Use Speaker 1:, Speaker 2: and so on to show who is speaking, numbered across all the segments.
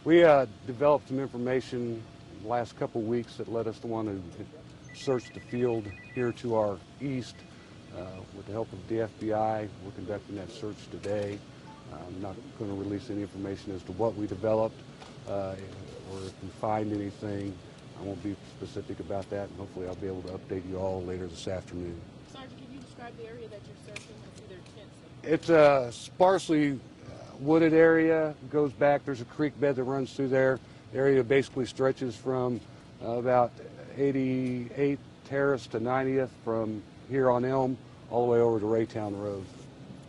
Speaker 1: We developed some information the last couple of weeks that led us to want to search the field here to our east. With the help of the FBI, we're conducting that search today. I'm not going to release any information as to what we developed or if we find anything. I won't be specific about that, and hopefully I'll be able to update you all later this afternoon.
Speaker 2: Sergeant, can you describe the area that you're searching? I see there are tents.
Speaker 1: It's a sparsely wooded area. It goes back. There's a creek bed that runs through there. The area basically stretches from about 88th Terrace to 90th from here on Elm all the way over to Raytown Road.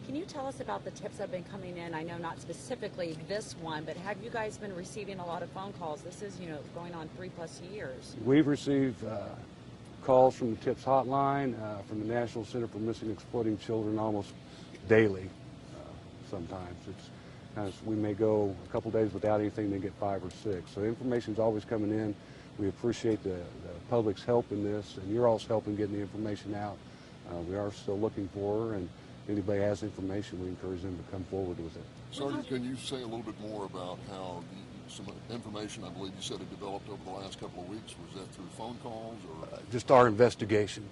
Speaker 3: Can you tell us about the tips that have been coming in? I know not specifically this one, but have you guys been receiving a lot of phone calls? This is, going on 3+ years.
Speaker 1: We've received calls from the TIPS hotline, from the National Center for Missing and Exploiting Children almost daily. Sometimes we may go a couple days without anything, then get 5 or 6. So information's always coming in. We appreciate the public's help in this, and you're also helping getting the information out. We are still looking for her, and if anybody has information, we encourage them to come forward with it.
Speaker 4: Sergeant, can you say a little bit more about how some information, I believe you said, had developed over the last couple of weeks? Was that through phone calls or?
Speaker 1: Just our investigation.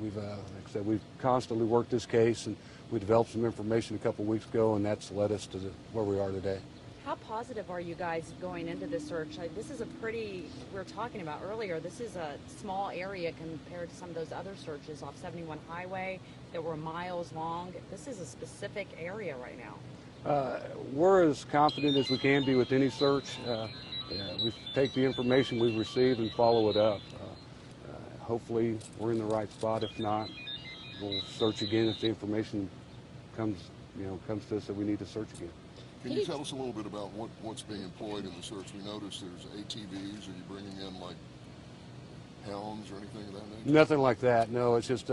Speaker 1: We've, like I said, we've constantly worked this case, and we developed some information a couple of weeks ago, and that's led us to where we are today.
Speaker 3: How positive are you guys going into this search? This is we were talking about earlier, this is a small area compared to some of those other searches off 71 Highway that were miles long. This is a specific area right now.
Speaker 1: We're as confident as we can be with any search. We take the information we've received and follow it up. Hopefully we're in the right spot. If not, we'll search again if the information comes to us that we need to search again.
Speaker 4: Can you tell us a little bit about what's being employed in the search? We noticed there's ATVs. Are you bringing in like hounds or anything of that nature?
Speaker 1: Nothing like that. No, it's just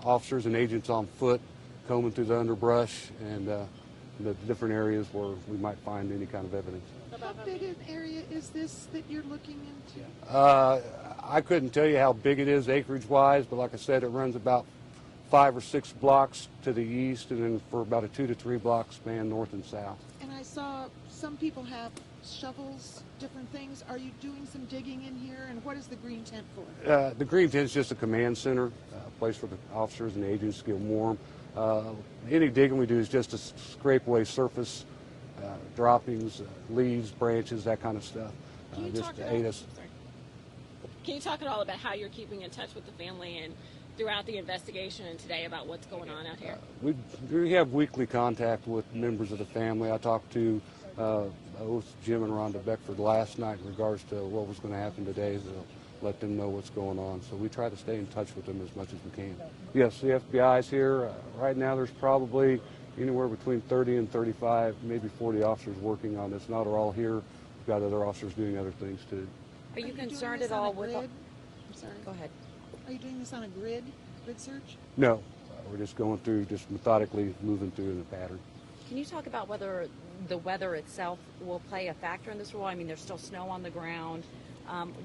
Speaker 1: officers and agents on foot combing through the underbrush and the different areas where we might find any kind of evidence.
Speaker 2: How big an area is this that you're looking into?
Speaker 1: I couldn't tell you how big it is acreage-wise, but like I said, it runs about 5 or 6 blocks to the east, and then for about a 2 to 3 block span north and south.
Speaker 2: And I saw some people have shovels, different things. Are you doing some digging in here, and what is the green tent for?
Speaker 1: The green tent is just a command center, a place for the officers and agents to get warm. Any digging we do is just to scrape away surface droppings, leaves, branches, that kind of stuff, just to aid us.
Speaker 5: Can you talk at all about how you're keeping in touch with the family and throughout the investigation and today about what's going on out here?
Speaker 1: We have weekly contact with members of the family. I talked to both Jim and Rhonda Beckford last night in regards to what was going to happen today, to let them know what's going on. So we try to stay in touch with them as much as we can. Yes, the FBI's here. Right now there's probably anywhere between 30 and 35, maybe 40 officers working on this. Not all here. We've got other officers doing other things too.
Speaker 3: Are you concerned at all with?
Speaker 2: I'm sorry.
Speaker 3: Go ahead.
Speaker 2: Are you doing this on a grid search?
Speaker 1: No, we're just going through, just methodically moving through in a pattern.
Speaker 3: Can you talk about whether the weather itself will play a factor in this role? I mean, there's still snow on the ground.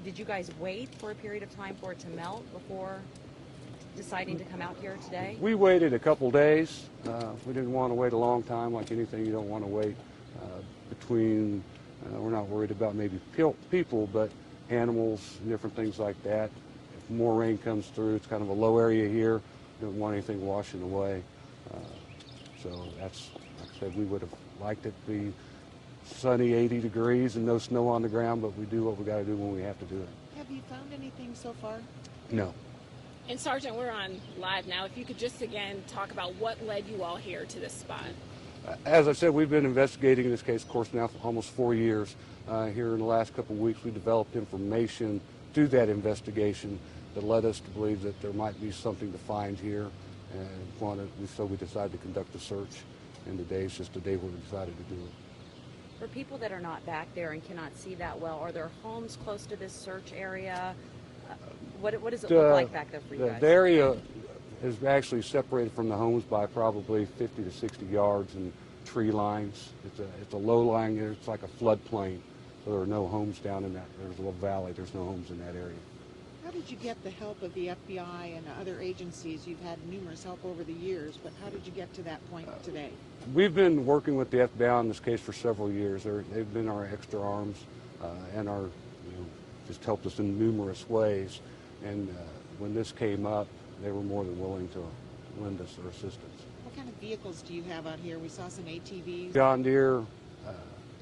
Speaker 3: Did you guys wait for a period of time for it to melt before deciding to come out here today?
Speaker 1: We waited a couple days. We didn't want to wait a long time. Like anything, you don't want to wait between. We're not worried about maybe people, but animals and different things like that. If more rain comes through, it's kind of a low area here. We don't want anything washing away. So that's, like I said, we would have liked it to be sunny, 80 degrees and no snow on the ground, but we do what we got to do when we have to do it.
Speaker 2: Have you found anything so far?
Speaker 1: No.
Speaker 5: And Sergeant, we're on live now. If you could just again talk about what led you all here to this spot.
Speaker 1: As I said, we've been investigating this case, of course, now for almost 4 years. Here in the last couple of weeks, we developed information through that investigation that led us to believe that there might be something to find here, and so we decided to conduct a search. And today is just the day we decided to do it.
Speaker 3: For people that are not back there and cannot see that well, are there homes close to this search area? What does it look like back there for you guys?
Speaker 1: The area is actually separated from the homes by probably 50 to 60 yards and tree lines. It's a low lying area. It's like a floodplain. So there are no homes down in that. There's a little valley. There's no homes in that area.
Speaker 2: How did you get the help of the FBI and other agencies? You've had numerous help over the years, but how did you get to that point today?
Speaker 1: We've been working with the FBI on this case for several years. They've been our extra arms and our, just helped us in numerous ways. And when this came up, they were more than willing to lend us their assistance.
Speaker 2: What kind of vehicles do you have out here? We saw some ATVs.
Speaker 1: John Deere,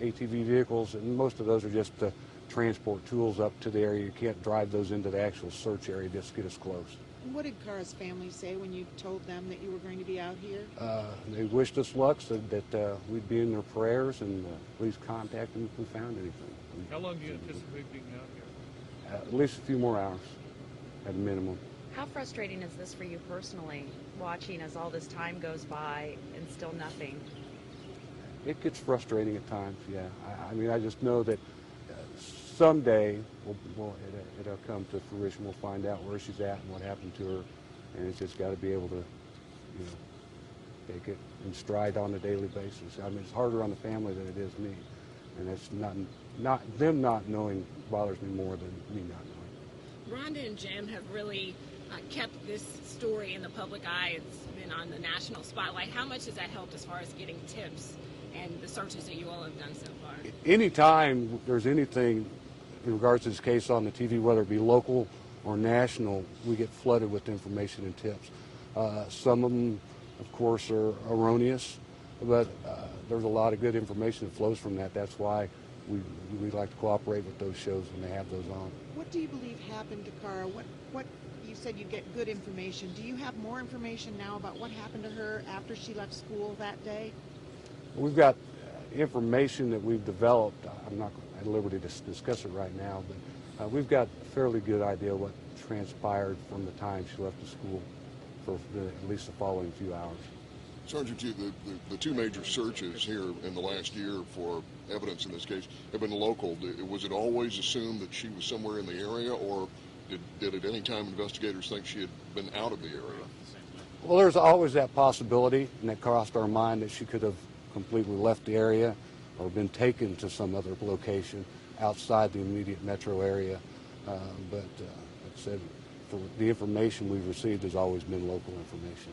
Speaker 1: ATV vehicles, and most of those are just to transport tools up to the area. You can't drive those into the actual search area, just get us close.
Speaker 2: And what did Kara's family say when you told them that you were going to be out here?
Speaker 1: They wished us luck, said that we'd be in their prayers, and please contact them if we found anything.
Speaker 6: How long do you anticipate being out here?
Speaker 1: At least a few more hours, at a minimum.
Speaker 3: How frustrating is this for you personally, watching as all this time goes by and still nothing?
Speaker 1: It gets frustrating at times, yeah. I mean, I just know that someday it'll come to fruition. We'll find out where she's at and what happened to her, and it's just got to be able to, take it in stride on a daily basis. I mean, it's harder on the family than it is me, and it's not them not knowing bothers me more than me not knowing.
Speaker 5: Rhonda and Jim have really kept this story in the public eye. It's been on the national spotlight. How much has that helped as far as getting tips and the searches that you all have done so far?
Speaker 1: Anytime there's anything in regards to this case on the TV, whether it be local or national, we get flooded with information and tips. Some of them, of course, are erroneous, but there's a lot of good information that flows from that. That's why we like to cooperate with those shows when they have those on.
Speaker 2: What do you believe happened to Kara? What you said you'd get good information. Do you have more information now about what happened to her after she left school that day?
Speaker 1: We've got information that we've developed. I'm not at liberty to discuss it right now, but we've got a fairly good idea what transpired from the time she left the school for at least the following few hours.
Speaker 4: Sergeant, the two major searches here in the last year for evidence in this case have been local. Was it always assumed that she was somewhere in the area, or did at any time investigators think she had been out of the area?
Speaker 1: Well, there's always that possibility, and it crossed our mind that she could have completely left the area or been taken to some other location outside the immediate metro area. But like I said, for the information we've received has always been local information.